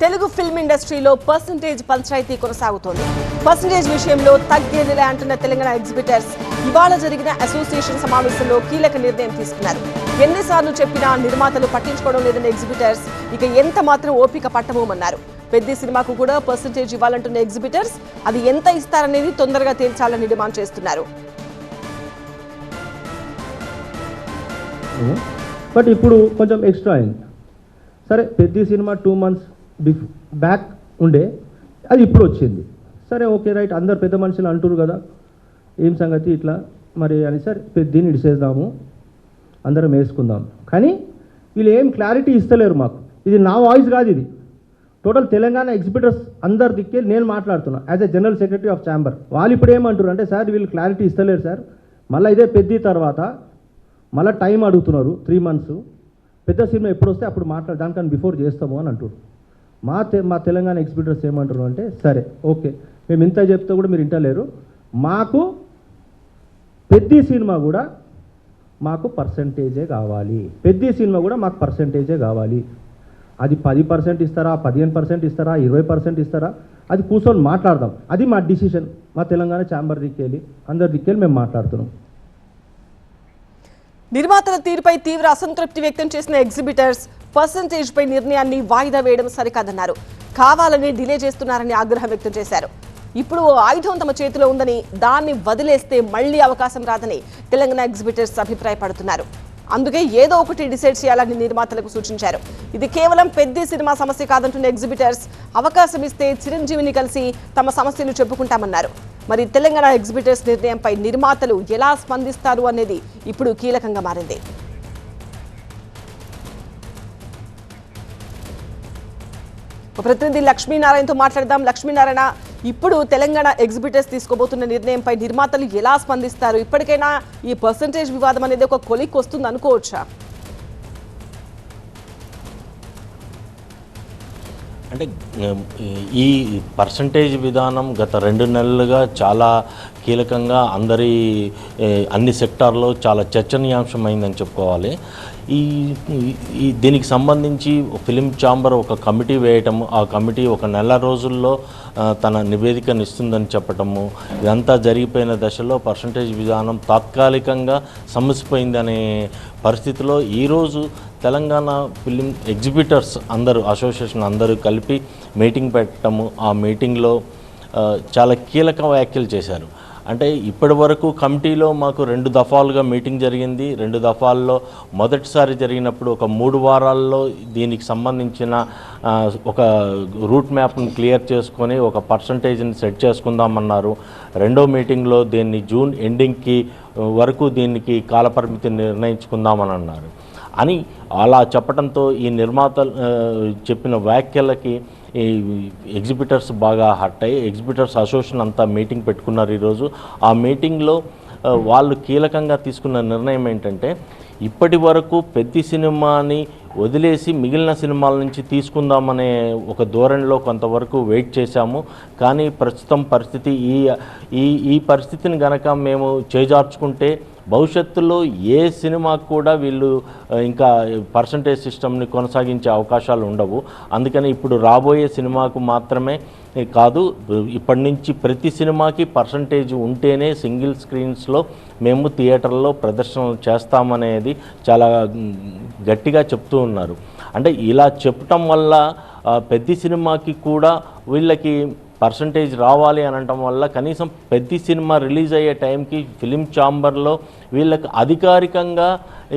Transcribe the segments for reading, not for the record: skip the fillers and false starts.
Telugu film ఇండస్ట్రీలో percentage panchayat కొనసాగుతోంది. Percentage విషయంలో తగ్గేదిలే అంటున్న తెలంగాణ ఎగ్జిబిటర్స్ ఇవాళ జరిగిన అసోసియేషన్ సమావేశంలో కీలక నిర్ణయం తీసుకున్నారు. ఎన్నిసార్లు చెప్పినా నిర్మాతలు పట్టించుకోవడం లేదన్న ఎగ్జిబిటర్స్ ఇక ఎంత మాత్రం ఓపిక పట్టబోమన్నారు. పెద్ద సినిమాకు కూడా పర్సంటేజ్ ఇవ్వాలంటున్న ఎగ్జిబిటర్స్ అది ఎంత ఇస్తారనేది తొందరగా తేల్చాలని డిమాండ్ చేస్తున్నారు. బట్ ఇప్పుడు కొంచెం ఎక్స్ట్రా అయింది. సరే పెద్ద సినిమా 2 months బ్యాక్ ఉండే అది ఇప్పుడు వచ్చింది. సరే ఓకే రైట్, అందరు పెద్ద మనుషులు అంటారు కదా ఏం సంగతి ఇట్లా మరి అని, సరే పెద్దని ఇడిసేద్దాము అందరం వేసుకుందాం. కానీ వీళ్ళు ఏం క్లారిటీ ఇస్తలేరు మాకు. ఇది నా వాయిస్ కాదు, ఇది టోటల్ తెలంగాణ ఎగ్జిబిటర్స్ అందరి దిక్కే నేను మాట్లాడుతున్నా as a general secretary of chamber. వాళ్ళు ఇప్పుడు ఏమంటారు అంటే, సార్ వీళ్ళు క్లారిటీ ఇస్తలేరు సార్, మళ్ళీ ఇదే పెద్ద తర్వాత మళ్ళీ టైం అడుగుతున్నారు 3 months, పెద్ద సినిమా ఎప్పుడు వస్తే అప్పుడు దానికన్నా బిఫోర్ చేస్తాము అని అంటారు. మా తెలంగాణ ఎగ్జిబిటర్స్ ఏమంటారు అంటే, సరే ఓకే మేము ఇంత చెప్తే కూడా మీరు ఇంటలేరు, మాకు పెద్ద సినిమా కూడా మాకు పర్సంటేజే కావాలి, పెద్ద సినిమా కూడా మాకు పర్సంటేజే కావాలి. అది 10% ఇస్తారా, 15% ఇస్తారా, 20% ఇస్తారా, అది కూర్చొని మాట్లాడదాం. అది మా డిసిషన్. మా తెలంగాణ ఛాంబర్ దిక్కెళ్ళి అందరి దిక్కెళ్ళి మేము మాట్లాడుతున్నాం. నిర్మాతల తీరుపై తీవ్ర అసంతృప్తి వ్యక్తం చేసిన ఎగ్జిబిటర్స్ పర్సంటేజ్ పై నిర్ణయాన్ని వాయిదా వేయడం సరికాదన్నారు. కావాలని డిలే చేస్తున్నారని ఆగ్రహం వ్యక్తం చేశారు. ఇప్పుడు ఆయుధం తమ చేతిలో ఉందని దాన్ని వదిలేస్తే మళ్లీ అవకాశం రాదని తెలంగాణ ఎగ్జిబిటర్స్ అభిప్రాయపడుతున్నారు. అందుకే ఏదో ఒకటి డిసైడ్ చేయాలని నిర్మాతలకు సూచించారు. ఇది కేవలం పెద్ద సినిమా సమస్య కాదంటున్న ఎగ్జిబిటర్స్ అవకాశం ఇస్తే చిరంజీవిని కలిసి తమ సమస్యలు చెప్పుకుంటామన్నారు. మరి తెలంగాణ ఎగ్జిబిటర్స్ నిర్ణయంపై నిర్మాతలు ఎలా స్పందిస్తారు అనేది ఇప్పుడు కీలకంగా మారింది. ప్రతినిధి లక్ష్మీనారాయణతో మాట్లాడదాం. లక్ష్మీనారాయణ, ఇప్పుడు తెలంగాణ ఎగ్జిబిటర్స్ తీసుకోబోతున్న నిర్ణయంపై నిర్మాతలు ఎలా స్పందిస్తారు? ఇప్పటికైనా ఈ పర్సంటేజ్ వివాదం అనేది ఒక కొలిక్ వస్తుంది అనుకోవచ్చా? అంటే ఈ పర్సంటేజ్ విధానం గత 2 నెలలుగా చాలా కీలకంగా అన్ని సెక్టార్లో చాలా చర్చనీయాంశమైందని చెప్పుకోవాలి. దీనికి సంబంధించి ఫిలిం ఛాంబర్ ఒక కమిటీ వేయటము, ఆ కమిటీ ఒక నెల రోజుల్లో తన నివేదికను ఇస్తుందని చెప్పటము, ఇదంతా జరిగిపోయిన దశలో పర్సంటేజ్ విధానం తాత్కాలికంగా సమసిపోయిందనే పరిస్థితిలో ఈరోజు తెలంగాణ ఫిలిం ఎగ్జిబిటర్స్ అసోసియేషన్ అందరూ కలిపి మీటింగ్ పెట్టడము, ఆ మీటింగ్లో చాలా కీలక వ్యాఖ్యలు చేశారు. అంటే ఇప్పటి వరకు కమిటీలో మాకు 2 దఫాలుగా మీటింగ్ జరిగింది. 2 దఫాల్లో మొదటిసారి జరిగినప్పుడు ఒక 3 వారాల్లో దీనికి సంబంధించిన ఒక రూట్ మ్యాప్ను క్లియర్ చేసుకొని ఒక పర్సంటేజ్ని సెట్ చేసుకుందామన్నారు. రెండో మీటింగ్లో దీన్ని జూన్ ఎండింగ్కి వరకు దీనికి కాలపరిమితి నిర్ణయించుకుందామని అన్నారు. అని అలా చెప్పడంతో ఈ నిర్మాతలు చెప్పిన వ్యాఖ్యలకి ఈ ఎగ్జిబిటర్స్ బాగా హర్ట్ అయ్యి ఎగ్జిబిటర్స్ అసోసియేషన్ అంతా మీటింగ్ పెట్టుకున్నారు ఈరోజు. ఆ మీటింగ్లో వాళ్ళు కీలకంగా తీసుకున్న నిర్ణయం ఏంటంటే, ఇప్పటి వరకు పెద్ద సినిమాని వదిలేసి మిగిలిన సినిమాల నుంచి తీసుకుందామనే ఒక ధోరణిలో కొంతవరకు వెయిట్ చేశాము. కానీ ప్రస్తుతం పరిస్థితి ఈ పరిస్థితిని గనక మేము చేజార్చుకుంటే భవిష్యత్తులో ఏ సినిమాకు కూడా వీళ్ళు ఇంకా పర్సంటేజ్ సిస్టమ్ని కొనసాగించే అవకాశాలు ఉండవు. అందుకని ఇప్పుడు రాబోయే సినిమాకు మాత్రమే కాదు, ఇప్పటి నుంచి ప్రతి సినిమాకి పర్సంటేజ్ ఉంటేనే సింగిల్ స్క్రీన్స్లో మేము థియేటర్లో ప్రదర్శనలు చేస్తామనేది చాలా గట్టిగా చెప్తూ ఉన్నారు. అంటే ఇలా చెప్పటం వల్ల పెద్ద సినిమాకి కూడా వీళ్ళకి పర్సంటేజ్ రావాలి అనటం వల్ల కనీసం పెద్ద సినిమా రిలీజ్ అయ్యే టైంకి ఫిలిం ఛాంబర్లో వీళ్ళకి అధికారికంగా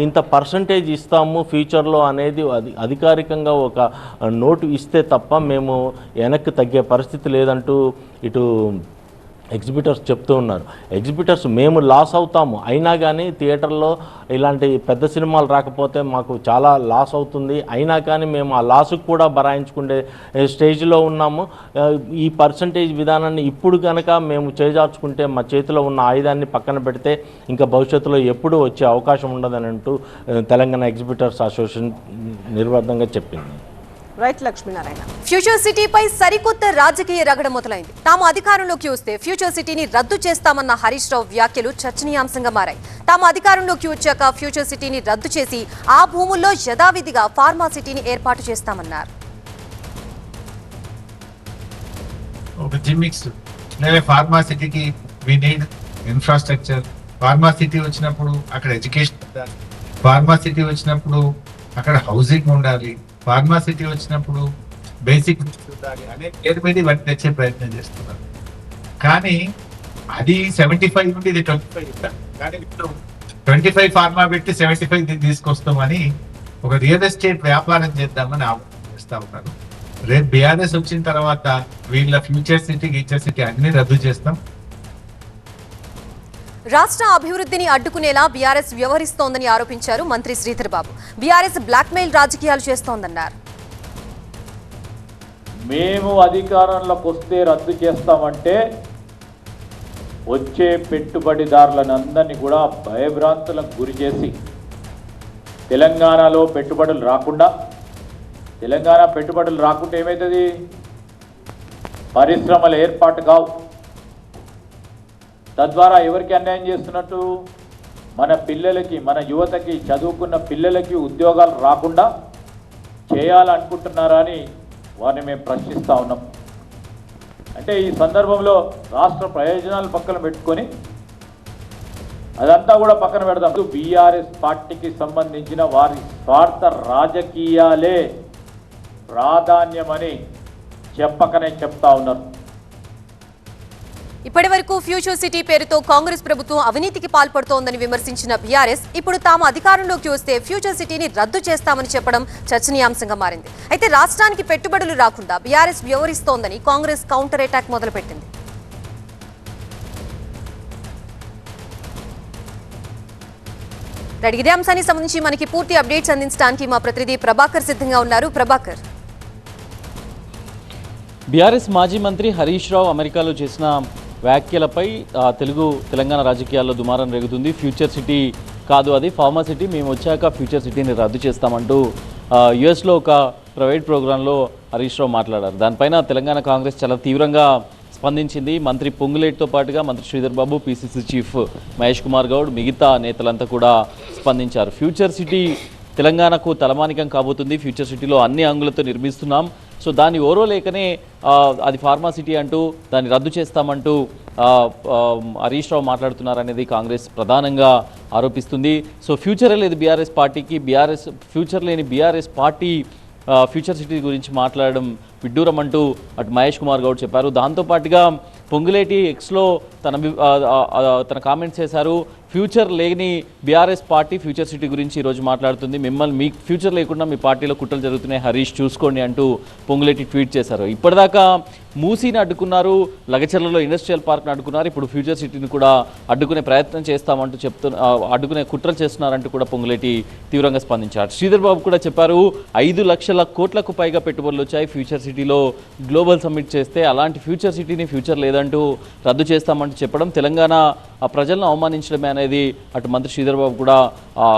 ఇంత పర్సంటేజ్ ఇస్తాము ఫ్యూచర్లో అనేది అధికారికంగా ఒక నోటు ఇస్తే తప్ప మేము వెనక్కి తగ్గే పరిస్థితి లేదంటూ ఇటు ఎగ్జిబిటర్స్ చెప్తూ ఉన్నారు. ఎగ్జిబిటర్స్ మేము లాస్ అవుతాము, అయినా కానీ థియేటర్లో ఇలాంటి పెద్ద సినిమాలు రాకపోతే మాకు చాలా లాస్ అవుతుంది, అయినా కానీ మేము ఆ లాసుకు కూడా బరాయించుకునే స్టేజ్లో ఉన్నాము. ఈ పర్సంటేజ్ విధానాన్ని ఇప్పుడు కనుక మేము చేజార్చుకుంటే మా చేతిలో ఉన్న ఆయుధాన్ని పక్కన పెడితే ఇంకా భవిష్యత్తులో ఎప్పుడూ వచ్చే అవకాశం ఉండదని అంటూ తెలంగాణ ఎగ్జిబిటర్స్ అసోసియేషన్ నిర్వర్ధంగా చెప్పింది. రైట్ లక్ష్మీనారాయణ. ఫ్యూచర్ సిటీపై సరికొత్త రాజకీయ రగడ మొదలైంది. తాము అధికారంలోకి వస్తే ఫ్యూచర్ సిటీని రద్దు చేస్తామన్న హరీష్ రావు వ్యాఖ్యలు చర్చనీయాంశంగా మారాయి. తాము అధికారంలోకి వచ్చాక ఫ్యూచర్ సిటీని రద్దు చేసి ఆ భూముల్లో యథావిధిగా ఫార్మా సిటీని ఏర్పాటు చేస్తామన్నారు. ఒక జిమ్మిక్స్ లేదా ఫార్మాసిటీకి వి నీడ్ ఇన్ఫ్రాస్ట్రక్చర్. ఫార్మాసిటీ వచ్చినప్పుడు అక్కడ ఎడ్యుకేషన్ ఉండాలి, ఫార్మాసిటీ వచ్చినప్పుడు అక్కడ హౌసింగ్ ఉండాలి, ఫార్మాసిటీ వచ్చినప్పుడు బేసిక్ ఉండాలి అనే పేరు మీద ఇవన్నీ తెచ్చే ప్రయత్నం చేస్తున్నారు. కానీ అది 75 నుండి ఇది 25. కానీ ఇప్పుడు 25 ఫార్మా పెట్టి 75 తీసుకొస్తామని ఒక రియల్ ఎస్టేట్ వ్యాపారం చేద్దామని ఆలోచిస్తా ఉన్నారు. రేపు బీఆర్ఎస్ వచ్చిన తర్వాత వీళ్ళ ఫ్యూచర్ సిటీ అన్ని రద్దు చేస్తాం. రాష్ట్ర అభివృద్ధిని అడ్డుకునేలా బీఆర్ఎస్ వ్యవహరిస్తోందని ఆరోపించారు మంత్రి శ్రీధర్ బాబు. బీఆర్ఎస్ బ్లాక్మెయిల్ రాజకీయాలు చేస్తోందన్నారు. మేము అధికారంలోకి వస్తే రద్దు చేస్తామంటే వచ్చే పెట్టుబడిదారులందరినీ కూడా భయభ్రాంతులకు గురి చేసి తెలంగాణలో పెట్టుబడులు రాకుండా, తెలంగాణ పెట్టుబడులు రాకుంటే ఏమవుతుంది? పరిశ్రమలు ఏర్పాటు కావు. తద్వారా ఎవరికి అన్యాయం చేస్తున్నట్టు? మన పిల్లలకి, మన యువతకి, చదువుకున్న పిల్లలకి ఉద్యోగాలు రాకుండా చేయాలనుకుంటున్నారా అని వారిని మేము ప్రశ్నిస్తూ ఉన్నాం. అంటే ఈ సందర్భంలో రాష్ట్ర ప్రయోజనాలు పక్కన పెట్టుకొని అదంతా కూడా పక్కన పెడదాం. బీఆర్ఎస్ పార్టీకి సంబంధించిన వారి స్వార్థ రాజకీయాలే ప్రాధాన్యమని చెప్పకనే చెప్తా ఉన్నారు. ఇప్పటి వరకు ఫ్యూచర్ సిటీ పేరుతో కాంగ్రెస్ ప్రభుత్వం అవినీతికి పాల్పడుతోందని విమర్శించిన బీఆర్ఎస్ ఇప్పుడు తాము అధికారంలోకి వస్తే ఫ్యూచర్ సిటీని రద్దు చేస్తామని చెప్పడం చర్చనీయాంశంగా మారింది. అయితే రాష్ట్రానికి పెట్టుబడులు రాకుండా బీఆర్ఎస్ వ్యవహరిస్తోందని కాంగ్రెస్ కౌంటర్ అటాక్ మొదలుపెట్టింది. ఇదే అంశానికి సంబంధించి మనకి పూర్తి అప్డేట్స్ అందించడానికి మా ప్రతినిధి ప్రభాకర్ సిద్ధంగా ఉన్నారు. ప్రభాకర్, బీఆర్ఎస్ మాజీ మంత్రి హరీష్ రావు అమెరికాలో చేసిన వ్యాఖ్యలపై తెలంగాణ రాజకీయాల్లో దుమారం రేగుతుంది. ఫ్యూచర్ సిటీ కాదు, అది ఫార్మా సిటీ, మేము వచ్చాక ఫ్యూచర్ సిటీని రద్దు చేస్తామంటూ యుఎస్లో ఒక ప్రైవేట్ ప్రోగ్రాంలో హరీష్ రావు మాట్లాడారు. దానిపైన తెలంగాణ కాంగ్రెస్ చాలా తీవ్రంగా స్పందించింది. మంత్రి పొంగులేటితో పాటుగా మంత్రి శ్రీధర్ బాబు, పిసిసి చీఫ్ మహేష్ కుమార్ గౌడ్, మిగతా నేతలంతా కూడా స్పందించారు. ఫ్యూచర్ సిటీ తెలంగాణకు తలమానికం కాబోతుంది. ఫ్యూచర్ సిటీలో అన్ని అంగులతో నిర్మిస్తున్నాం. సో దాన్ని ఓరోలేకనే అది ఫార్మా సిటీ అంటూ దాన్ని రద్దు చేస్తామంటూ హరీష్ రావు మాట్లాడుతున్నారనేది కాంగ్రెస్ ప్రధానంగా ఆరోపిస్తుంది. సో ఫ్యూచరే లేదు బీఆర్ఎస్ పార్టీకి, ఫ్యూచర్ లేని బీఆర్ఎస్ పార్టీ ఫ్యూచర్ సిటీ గురించి మాట్లాడడం విడ్డూరం అంటూ అటు మహేష్ కుమార్ గౌడ్ చెప్పారు. దాంతోపాటుగా పొంగులేటి ఎక్స్లో తన కామెంట్స్ చేశారు. ఫ్యూచర్ లేని బీఆర్ఎస్ పార్టీ ఫ్యూచర్ సిటీ గురించి ఈరోజు మాట్లాడుతుంది. మీ ఫ్యూచర్ లేకుండా మీ పార్టీలో కుట్రలు జరుగుతున్నాయి, హరీష్ చూసుకోండి అంటూ పొంగులేటి ట్వీట్ చేశారు. ఇప్పటిదాకా మూసీని అడ్డుకున్నారు, లగచర్లలో ఇండస్ట్రియల్ పార్క్ను అడ్డుకున్నారు, ఇప్పుడు ఫ్యూచర్ సిటీని కూడా అడ్డుకునే ప్రయత్నం చేస్తామంటూ అడ్డుకునే కుట్రలు చేస్తున్నారంటూ కూడా పొంగులేటి తీవ్రంగా స్పందించారు. శ్రీధర్ బాబు కూడా చెప్పారు, 5 లక్షల కోట్లకు పైగా పెట్టుబడులు వచ్చాయి ఫ్యూచర్ సిటీలో గ్లోబల్ సమ్మిట్ చేస్తే, అలాంటి ఫ్యూచర్ సిటీని ఫ్యూచర్ లేదంటూ రద్దు చేస్తామంటూ చెప్పడం తెలంగాణ ప్రజలను అవమానించడమే అనేది అటు మంత్రి శ్రీధర్ బాబు కూడా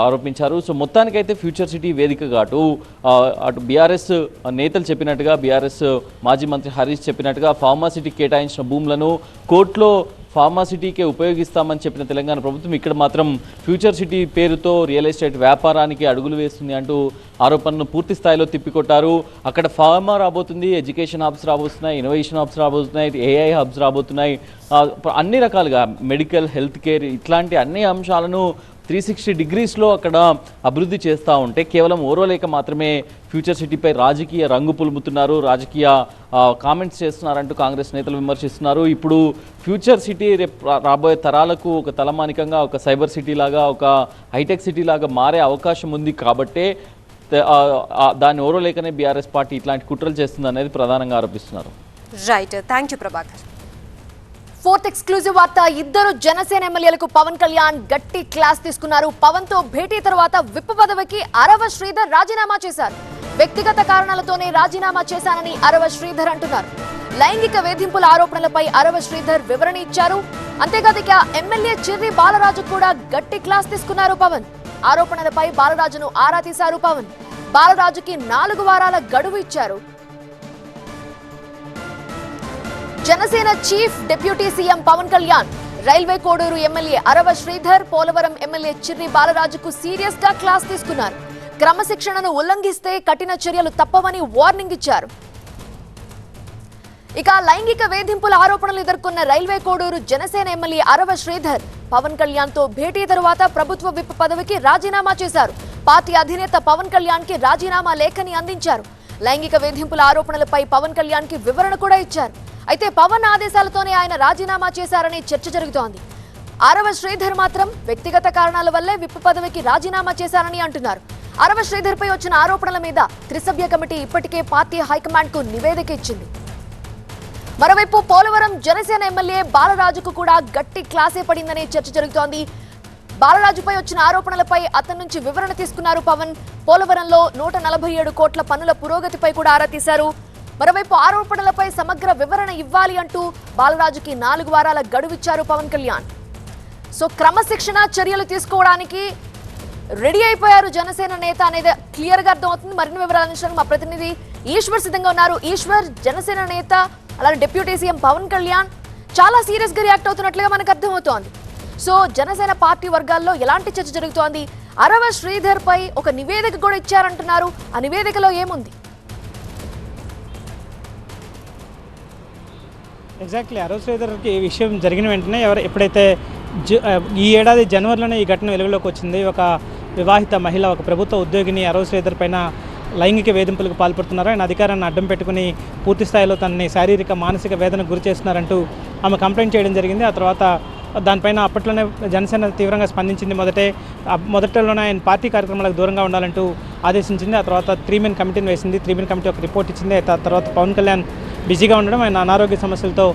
ఆరోపించారు. సో మొత్తానికైతే ఫ్యూచర్ సిటీ వేదికగా అటు బీఆర్ఎస్ నేతలు చెప్పినట్టుగా, బీఆర్ఎస్ మాజీ మంత్రి హరీష్ చెప్పినట్టుగా ఫార్మాసిటీకి కేటాయించిన భూములను కోర్టులో ఫార్మాసిటీకే ఉపయోగిస్తామని చెప్పిన తెలంగాణ ప్రభుత్వం ఇక్కడ మాత్రం ఫ్యూచర్ సిటీ పేరుతో రియల్ ఎస్టేట్ వ్యాపారానికి అడుగులు వేస్తుంది అంటూ ఆరోపణను పూర్తి స్థాయిలో తిప్పికొట్టారు. అక్కడ ఫార్మా రాబోతుంది, ఎడ్యుకేషన్ హబ్స్ రాబోతున్నాయి, ఇన్నోవేషన్ హబ్స్ రాబోతున్నాయి, ఏఐ హబ్స్ రాబోతున్నాయి, అన్ని రకాలుగా మెడికల్, హెల్త్ కేర్ ఇట్లాంటి అన్ని అంశాలను 360 డిగ్రీస్లో అక్కడ అభివృద్ధి చేస్తూ ఉంటే కేవలం ఓరోలేక మాత్రమే ఫ్యూచర్ సిటీపై రాజకీయ రంగు పులుముతున్నారు, రాజకీయ కామెంట్స్ చేస్తున్నారంటూ కాంగ్రెస్ నేతలు విమర్శిస్తున్నారు. ఇప్పుడు ఫ్యూచర్ సిటీ రేపు రాబోయే తరాలకు ఒక తలమానికంగా, ఒక సైబర్ సిటీ లాగా, ఒక హైటెక్ సిటీ లాగా మారే అవకాశం ఉంది కాబట్టే దాన్ని ఓరోలేకనే బీఆర్ఎస్ పార్టీ ఇట్లాంటి కుట్రలు చేస్తుంది అనేది ప్రధానంగా ఆరోపిస్తున్నారు. Right, thank you Prabhakar. Fourth exclusive వార్త. ఇద్దరు జనసేన ఎమ్మెల్యేలకు పవన్ కళ్యాణ్ గట్టి క్లాస్ తీసుకున్నారు. పవన్ తో భేటీ తర్వాత విప్ పదవికి అరవ శ్రీధర్ రాజీనామా చేశారు. వ్యక్తిగత కారణాలతోనే రాజీనామా చేశానని అరవ శ్రీధర్ అంటున్నారు. లైంగిక వేధింపుల ఆరోపణలపై అరవ శ్రీధర్ వివరణ ఇచ్చారు. అంతేకాదు ఇక ఎమ్మెల్యే చిర్రి బాలరాజు కూడా గట్టి క్లాస్ తీసుకున్నారు పవన్. ఆరోపణలపై బాలరాజును ఆరా తీశారు పవన్. బాలరాజుకి 4 వారాల గడువు ఇచ్చారు. Jana Sena chief deputy CM Pawan Kalyan railway Koduru MLA Arava Sreedhar, Polavaram MLA Chirri బాలరాజుకు సీరియస్ గా క్లాస్ తీసుకున్నారు. క్రమశిక్షణను ఉల్లంఘిస్తే కఠిన చర్యలు తప్పవని వార్నింగ్ ఇచ్చారు. ఇక లైంగిక వేధింపుల ఆరోపణలు ఎదుర్కొన్న రైల్వే కోడూరు జనసేన ఎమ్మెల్యే అరవ శ్రీధర్ పవన్ కళ్యాణ్ తో భేటీ తరువాత ప్రభుత్వ విప్ పదవికి రాజీనామా చేశారు. పార్టీ అధినేత పవన్ కళ్యాణ్ కి రాజీనామా లేఖని అందించారు. లైంగిక వేధింపుల ఆరోపణలపై పవన్ కళ్యాణ్ కి వివరణ కూడా ఇచ్చారు. అయితే పవన్ ఆదేశాలతోనే ఆయన రాజీనామా చేశారని చర్చ జరుగుతోంది. అరవ శ్రీధర్ మాత్రం వ్యక్తిగత కారణాల వల్లే విప్ పదవికి రాజీనామా చేశారని అంటున్నారు. అరవ శ్రీధర్ పై వచ్చిన ఆరోపణల మీద త్రిసభ్య కమిటీ ఇప్పటికే పార్టీ హైకమాండ్ కు నివేదిక ఇచ్చింది. మరోవైపు పోలవరం జనసేన ఎమ్మెల్యే బాలరాజుకు కూడా గట్టి క్లాసే పడిందనే చర్చ జరుగుతోంది. బాలరాజుపై వచ్చిన ఆరోపణలపై అతని నుంచి వివరణ తీసుకున్నారు పవన్. పోలవరంలో 147 కోట్ల పనుల పురోగతిపై కూడా ఆరా తీశారు. మరోవైపు ఆరోపణలపై సమగ్ర వివరణ ఇవ్వాలి అంటూ బాలరాజుకి 4 వారాల గడువిచ్చారు పవన్ కళ్యాణ్. సో క్రమశిక్షణ చర్యలు తీసుకోవడానికి రెడీ అయిపోయారు జనసేన నేత అనేది క్లియర్ గా అర్థమవుతుంది. మరిన్ని వివరాలు అందించడానికి మా ప్రతినిధి ఈశ్వర్ సిద్ధంగా ఉన్నారు. ఈశ్వర్, జనసేన నేత అలాగే డిప్యూటీ సీఎం పవన్ కళ్యాణ్ చాలా సీరియస్ గా రియాక్ట్ అవుతున్నట్లుగా మనకు అర్థమవుతోంది. సో జనసేన పార్టీ వర్గాల్లో ఎలాంటి చర్చ జరుగుతోంది? అరవ శ్రీధర్ పై ఒక నివేదిక కూడా ఇచ్చారంటున్నారు. ఆ నివేదికలో ఏముంది? ఎగ్జాక్ట్లీ అరవ శ్రీధర్కి ఈ విషయం జరిగిన వెంటనే ఎప్పుడైతే ఈ ఏడాది జనవరిలోనే ఈ ఘటన వెలుగులోకి వచ్చింది. ఒక వివాహిత మహిళ, ఒక ప్రభుత్వ ఉద్యోగిని అరవ శ్రీధర్ పైన లైంగిక వేధింపులకు పాల్పడుతున్నారు. ఆయన అధికారాన్ని అడ్డం పెట్టుకుని పూర్తి స్థాయిలో తనని శారీరక మానసిక వేదనకు గురి చేస్తున్నారంటూ ఆమె కంప్లైంట్ చేయడం జరిగింది. ఆ తర్వాత దానిపైన అప్పట్లోనే జనసేన తీవ్రంగా స్పందించింది. మొదటలోనే ఆయన పార్టీ కార్యక్రమాలకు దూరంగా ఉండాలంటూ ఆదేశించింది. ఆ తర్వాత 3 మెన్ కమిటీని వేసింది. 3 మెన్ కమిటీ ఒక రిపోర్ట్ ఇచ్చింది. ఆ తర్వాత పవన్ కళ్యాణ్ బిజీగా ఉండడం, ఆయన అనారోగ్య సమస్యలతో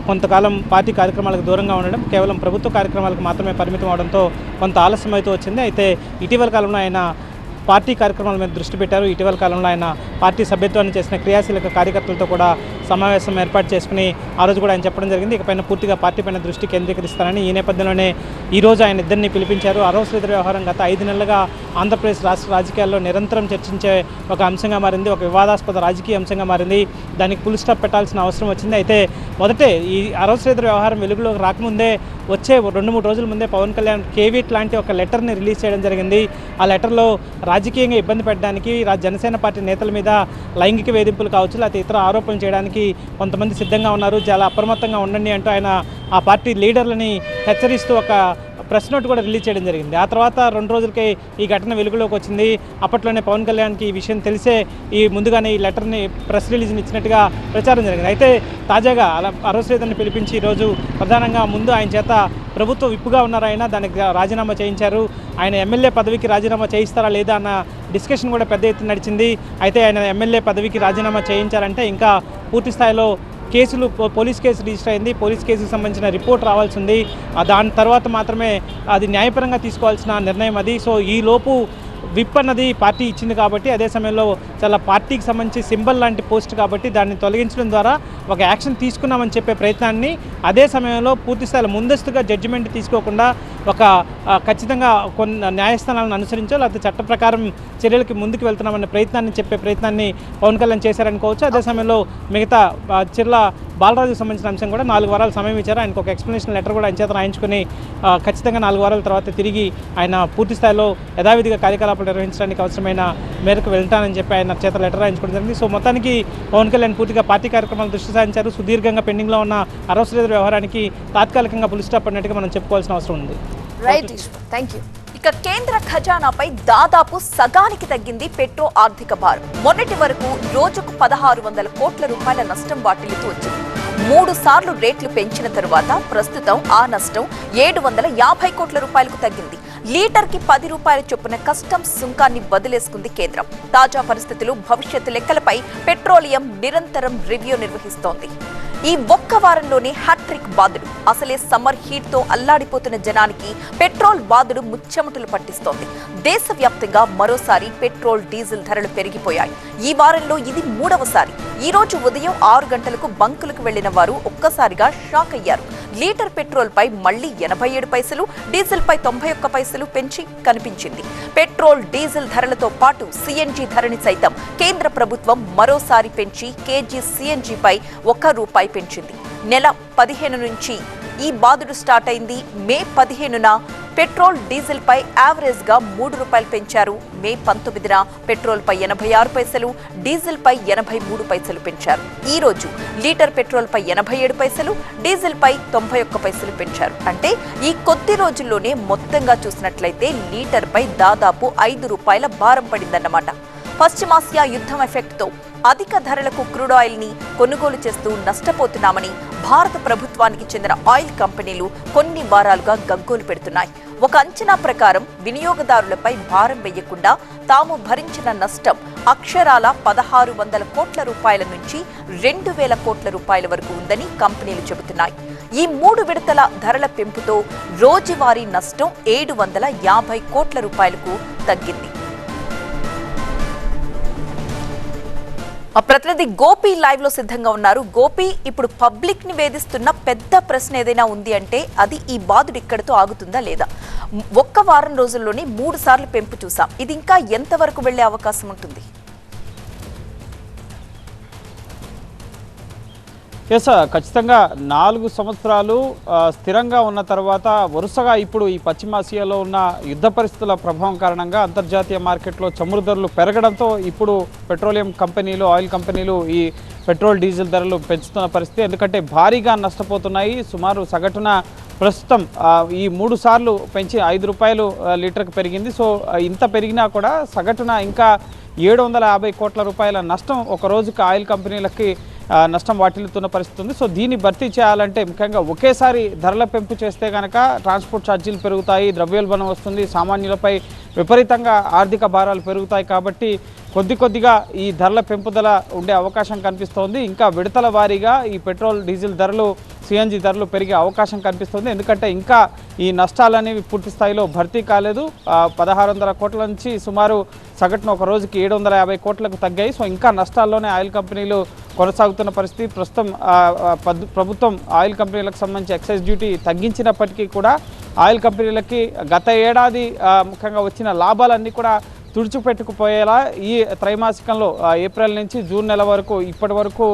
కొంతకాలం పార్టీ కార్యక్రమాలకు దూరంగా ఉండడం, కేవలం ప్రభుత్వ కార్యక్రమాలకు మాత్రమే పరిమితం అవడంతో కొంత ఆలస్యం అయితే వచ్చింది. అయితే ఇటీవల కాలంలో ఆయన పార్టీ కార్యక్రమాల మీద దృష్టి పెట్టారు. ఇటీవల కాలంలో ఆయన పార్టీ సభ్యత్వాన్ని చేసిన క్రియాశీలక కార్యకర్తలతో కూడా సమావేశం ఏర్పాటు చేసుకుని ఆ రోజు కూడా ఆయన చెప్పడం జరిగింది. ఇకపైన పూర్తిగా పార్టీ పైన దృష్టి కేంద్రీకరిస్తారని. ఈ నేపథ్యంలోనే ఈరోజు ఆయన ఇద్దరిని పిలిపించారు. అరవ శ్రీధర్ వ్యవహారం గత 5 నెలలుగా ఆంధ్రప్రదేశ్ రాష్ట్ర రాజకీయాల్లో నిరంతరం చర్చించే ఒక అంశంగా మారింది. ఒక వివాదాస్పద రాజకీయ అంశంగా మారింది. దానికి ఫుల్ స్టాప్ పెట్టాల్సిన అవసరం వచ్చింది. అయితే మొదటే ఈ అరవ శ్రీధర్ వ్యవహారం వెలుగులోకి రాకముందే వచ్చే 2-3 రోజుల ముందే పవన్ కళ్యాణ్ కేవీట్ లాంటి ఒక లెటర్ని రిలీజ్ చేయడం జరిగింది. ఆ లెటర్లో రాజకీయంగా ఇబ్బంది పెట్టడానికి జనసేన పార్టీ నేతల మీద లైంగిక వేధింపులు కావచ్చు, లేకపోతే ఇతర ఆరోపణలు చేయడానికి కొంతమంది సిద్ధంగా ఉన్నారు, చాలా అప్రమత్తంగా ఉండండి అంటూ ఆయన ఆ పార్టీ లీడర్లని హెచ్చరిస్తూ ఒక ప్రెస్ నోట్ కూడా రిలీజ్ చేయడం జరిగింది. ఆ తర్వాత 2 రోజులకే ఈ ఘటన వెలుగులోకి వచ్చింది. అప్పట్లోనే పవన్ కళ్యాణ్కి ఈ విషయం తెలిసే ముందుగానే ఈ లెటర్ని ప్రెస్ రిలీజ్ని ఇచ్చినట్టుగా ప్రచారం జరిగింది. అయితే తాజాగా అరవ శ్రీధర్ని పిలిపించి ఈరోజు ప్రధానంగా ముందు ఆయన చేత ప్రభుత్వ విప్పుగా ఉన్నారు, ఆయన దానికి రాజీనామా చేయించారు. ఆయన ఎమ్మెల్యే పదవికి రాజీనామా చేయిస్తారా లేదా అన్న డిస్కషన్ కూడా పెద్ద ఎత్తున నడిచింది. అయితే ఆయన ఎమ్మెల్యే పదవికి రాజీనామా చేయించాలంటే ఇంకా పూర్తి స్థాయిలో పోలీస్ కేసు రిజిస్టర్ అయింది. పోలీస్ కేసుకు సంబంధించిన రిపోర్ట్ రావాల్సి ఉంది. దాని తర్వాత మాత్రమే అది న్యాయపరంగా తీసుకోవాల్సిన నిర్ణయం అది. సో ఈ లోపు విప్ అన్నది పార్టీ ఇచ్చింది కాబట్టి, అదే సమయంలో చాలా పార్టీకి సంబంధించి సింబల్ లాంటి పోస్ట్ కాబట్టి దాన్ని తొలగించడం ద్వారా ఒక యాక్షన్ తీసుకున్నామని చెప్పే ప్రయత్నాన్ని, అదే సమయంలో పూర్తి స్థాయిలో ముందస్తుగా జడ్జిమెంట్ తీసుకోకుండా ఒక ఖచ్చితంగా కొన్ని న్యాయస్థానాలను అనుసరించో లేకపోతే చట్ట ప్రకారం చర్యలకి ముందుకు వెళ్తున్నామనే ప్రయత్నాన్ని చెప్పే ప్రయత్నాన్ని పవన్ కళ్యాణ్ చేశారనుకోవచ్చు. అదే సమయంలో మిగతా చిర్ల బాలరాజుకు సంబంధించిన అంశం కూడా 4 వారాల సమయం ఇచ్చారు. ఆయనకు ఒక ఎక్స్ప్లెనేషన్ లెటర్ కూడా ఆయన చేత రాయించుకుని ఖచ్చితంగా 4 వారాల తర్వాత తిరిగి ఆయన పూర్తి స్థాయిలో యథావిధిగా కార్యకలాపాలు నిర్వహించడానికి అవసరమైన మేరకు వెళ్తానని చెప్పి ఆయన చేత లెటర్ రాయించుకోవడం జరిగింది. సో మొత్తానికి పవన్ కళ్యాణ్ పూర్తిగా పార్టీ కార్యక్రమాలు దృష్టి సారించారు. సుదీర్ఘంగా పెండింగ్లో ఉన్న అరవ శ్రీధర్ వ్యవహారానికి తాత్కాలికంగా ఫుల్ స్టాప్ అన్నట్టుగా మనం చెప్పుకోవాల్సిన అవసరం ఉంది. Right, thank you. ఇక కేంద్ర ఖజానాపై దాదాపు సగానికి తగ్గింది పెట్రో ఆర్థిక భారం. మొన్నటి వరకు రోజుకు 1600 కోట్ల రూపాయల నష్టం వాటిల్లుతూ వచ్చింది. 3 సార్లు రేట్లు పెంచిన తరువాత ప్రస్తుతం ఆ నష్టం 750 కోట్ల రూపాయలకు తగ్గింది. లీటర్కి 10 రూపాయల చొప్పున కస్టమ్స్ సుంకాన్ని వదిలేసుకుంది కేంద్రం. తాజా పరిస్థితులు, భవిష్యత్తు లెక్కలపై పెట్రోలియం నిరంతరం రివ్యూ నిర్వహిస్తోంది. ఈ ఒక్క వారంలోనే హ్యాట్రిక్ బాదుడు. అసలే సమ్మర్ హీట్ తో అల్లాడిపోతున్న జనానికి పెట్రోల్ బాదుడు ముచ్చెమటలు పట్టిస్తోంది. దేశవ్యాప్తంగా మరోసారి పెట్రోల్, డీజిల్ ధరలు పెరిగిపోయాయి. ఈ వారంలో ఇది 3వసారి. ఈ రోజు ఉదయం 6 గంటలకు బంకులకు వెళ్లిన వారు ఒక్కసారిగా షాక్ అయ్యారు. లీటర్ పెట్రోల్ పై మళ్లీ 87 పైసలు, డీజిల్ పై 91 పైసలు పెంచి కనిపించింది. పెట్రోల్, డీజిల్ ధరలతో పాటు సిఎన్జి ధరని సైతం కేంద్ర ప్రభుత్వం మరోసారి పెంచి కేజీ సిఎన్జి పై 1 రూపాయి పెంచింది. నెల 15 నుంచి ఈ బాదుడు స్టార్ట్ అయింది. మే 15న పెట్రోల్ డీజిల్ పై యావరేజ్ గా 3 రూపాయలు పెంచారు. మే 19న పెట్రోల్ పై 86 పైసలు, డీజిల్ పై 83 పైసలు పెంచారు. ఈ రోజు లీటర్ పెట్రోల్ పై 87 పైసలు, డీజిల్ పై 91 పైసలు పెంచారు. అంటే ఈ కొద్ది రోజుల్లోనే మొత్తంగా చూసినట్లయితే లీటర్ పై దాదాపు 5 రూపాయల భారం పడిందన్నమాట. పశ్చిమాసియా యుద్ధం ఎఫెక్ట్ తో అధిక ధరలకు క్రూడ్ ఆయిల్ ని కొనుగోలు చేస్తూ నష్టపోతున్నామని భారత ప్రభుత్వానికి చెందిన ఆయిల్ కంపెనీలు కొన్ని వారాలుగా గగ్గోలు పెడుతున్నాయి. ఒక అంచనా ప్రకారం వినియోగదారులపై భారం వేయకుండా తాము భరించిన నష్టం అక్షరాల 1600 కోట్ల రూపాయల నుంచి 2000 కోట్ల రూపాయల వరకు ఉందని కంపెనీలు చెబుతున్నాయి. ఈ 3 విడతల ధరల పెంపుతో రోజువారీ నష్టం 750 కోట్ల రూపాయలకు తగ్గింది. ఆ ప్రతినిధి గోపి లైవ్ లో సిద్ధంగా ఉన్నారు. గోపి, ఇప్పుడు పబ్లిక్ ని వేధిస్తున్న పెద్ద ప్రశ్న ఏదైనా ఉంది అంటే అది ఈ బాధుడు ఇక్కడితో ఆగుతుందా లేదా? ఒక్క వారం రోజుల్లోనే 3 సార్లు పెంపు చూసాం. ఇది ఇంకా ఎంతవరకు వెళ్లే అవకాశం ఉంటుంది? ఎస్, ఖచ్చితంగా 4 సంవత్సరాలు స్థిరంగా ఉన్న తర్వాత వరుసగా ఇప్పుడు ఈ పశ్చిమాసియాలో ఉన్న యుద్ధ పరిస్థితుల ప్రభావం కారణంగా అంతర్జాతీయ మార్కెట్లో చమురు ధరలు పెరగడంతో ఇప్పుడు పెట్రోలియం కంపెనీలు, ఆయిల్ కంపెనీలు ఈ పెట్రోల్ డీజిల్ ధరలు పెంచుతున్న పరిస్థితి. ఎందుకంటే భారీగా నష్టపోతున్నాయి. సుమారు సగటున ప్రస్తుతం ఈ 3 సార్లు పెంచి 5 రూపాయలు లీటర్కి పెరిగింది. సో ఇంత పెరిగినా కూడా సగటున ఇంకా 750 కోట్ల రూపాయల నష్టం ఒక రోజుకి ఆయిల్ కంపెనీలకి నష్టం వాటిల్లుతున్న పరిస్థితి ఉంది. సో దీన్ని భర్తీ చేయాలంటే ముఖ్యంగా ఒకేసారి ధరల పెంపు చేస్తే కనుక ట్రాన్స్పోర్ట్ ఛార్జీలు పెరుగుతాయి, ద్రవ్యోల్బణం వస్తుంది, సామాన్యులపై విపరీతంగా ఆర్థిక భారాలు పెరుగుతాయి. కాబట్టి కొద్దిగా ఈ ధరల పెంపుదల ఉండే అవకాశం కనిపిస్తోంది. ఇంకా విడతల వారీగా ఈ పెట్రోల్ డీజిల్ ధరలు, సిఎన్జి ధరలు పెరిగే అవకాశం కనిపిస్తుంది. ఎందుకంటే ఇంకా ఈ నష్టాలు అనేవి పూర్తి స్థాయిలో భర్తీ కాలేదు. 1600 కోట్ల నుంచి సుమారు సగటున ఒక రోజుకి 750 కోట్లకు తగ్గాయి. సో ఇంకా నష్టాల్లోనే ఆయిల్ కంపెనీలు కొనసాగుతున్న పరిస్థితి. ప్రస్తుతం ప్రభుత్వం ఆయిల్ కంపెనీలకు సంబంధించి ఎక్సైజ్ డ్యూటీ తగ్గించినప్పటికీ కూడా ఆయిల్ కంపెనీలకి గత ఏడాది ముఖ్యంగా వచ్చిన లాభాలన్నీ కూడా తుడిచిపెట్టుకుపోయేలా ఈ త్రైమాసికంలో ఏప్రిల్ నుంచి జూన్ నెల వరకు ఇప్పటి వరకు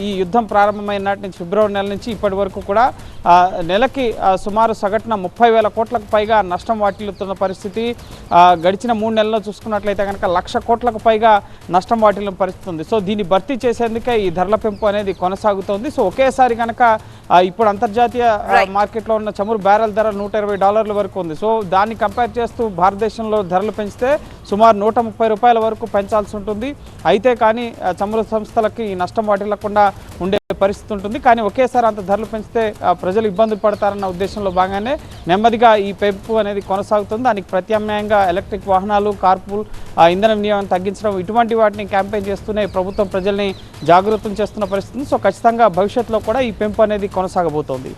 ఈ యుద్ధం ప్రారంభమైన నాటి నుంచి ఫిబ్రవరి నెల నుంచి ఇప్పటి వరకు కూడా నెలకి సుమారు సగటున 30,000 కోట్లకు పైగా నష్టం వాటిల్లుతున్న పరిస్థితి. గడిచిన 3 నెలల్లో చూసుకున్నట్లయితే కనుక 1,00,000 కోట్లకు పైగా నష్టం వాటిల్లిన పరిస్థితి ఉంది. సో దీన్ని భర్తీ చేసేందుకే ఈ ధరల పెంపు అనేది కొనసాగుతోంది. సో ఒకేసారి కనుక ఇప్పుడు అంతర్జాతీయ మార్కెట్లో ఉన్న చమురు బ్యారెల్ ధర $120 వరకు ఉంది. సో దాన్ని కంపేర్ చేస్తూ భారతదేశంలో ధరలు పెంచితే సుమారు $130 వరకు పెంచాల్సి ఉంటుంది. అయితే కానీ చమురు సంస్థలకి ఈ నష్టం వాటిల్లకుండా ఉండే పరిస్థితి ఉంటుంది. కానీ ఒకేసారి అంత ధరలు పెంచితే ప్రజలు ఇబ్బందులు పడతారన్న ఉద్దేశంలో భాగంగానే నెమ్మదిగా ఈ పెంపు అనేది కొనసాగుతుంది. దానికి ప్రత్యామ్నాయంగా ఎలక్ట్రిక్ వాహనాలు, కార్పూల్ ఇంధన వినియోగం తగ్గించడం, ఇటువంటి వాటిని క్యాంపెయిన్ చేస్తూనే ప్రభుత్వం ప్రజల్ని జాగృతం చేస్తున్న పరిస్థితి. సో ఖచ్చితంగా భవిష్యత్తులో కూడా ఈ పెంపు అనేది కొనసాగబోతోంది.